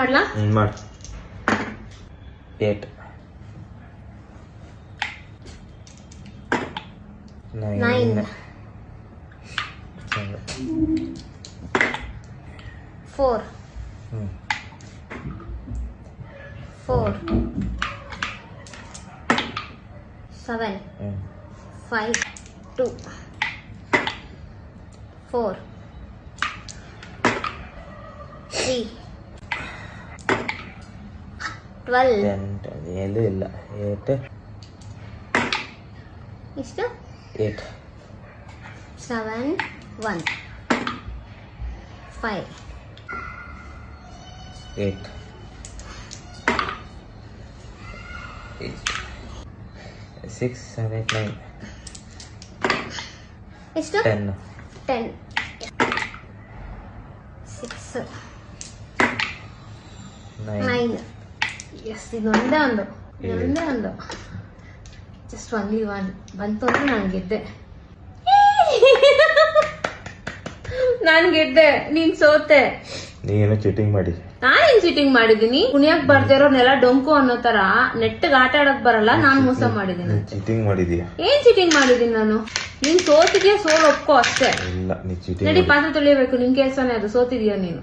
ಮಾಡ್ಲಾ? ಮಾಡು. 8 9 4 4 7 5 2 4 3 12 ಎಲ್ಲೂ ಇಲ್ಲ. 8 ಎಷ್ಟು? 8 7 1 5 8 6 7 8 9 ಎಷ್ಟು? 10 6 9 ಎಸ್ ಇದೊಂದೇ ಒಂದು ಜಸ್ಟ್ ಒನ್ಲಿ ಒನ್ ಬಂತು ಅಂದ್ರೆ ನಾನು ಗೆದ್ದೆ. ನಾನು ಗೆದ್ದೆ, ನೀನ್ ಸೋತೆ. ನೀನು ಚೀಟಿಂಗ್ ಮಾಡಿ. ನಾನೇನ್ ಚೀಟಿಂಗ್ ಮಾಡಿದೀನಿ? ಕುಣಿಯಕ್ ಬರ್ದಿರೋನೆಲ್ಲ ಡೊಂಕು ಅನ್ನೋ ತರ ನೆಟ್ಟಗ್ ಆಟ ಆಡಕ್ ಬರಲ್ಲ, ನಾನ್ ಮೋಸ ಮಾಡಿದೀನಿ. ಚೀಟಿಂಗ್ ಮಾಡಿದೀಯಾ? ಏನ್ ಚೀಟಿಂಗ್ ಮಾಡಿದೀನಿ ನಾನು? ನೀನ್ ಸೋತಿದ್ಯಾ, ಸೋಲ್ ಒಪ್ಕೋ ಅಷ್ಟೇ. ಇಲ್ಲ, ನೀ ಚೀಟಿಂಗ್ ನಡಿ ಪಾತ್ರೆ ತೊಳಿಬೇಕು, ನಿನ್ ಕೆಲ್ಸನೇ ಅದು. ಸೋತಿದ್ಯಾ ನೀನು?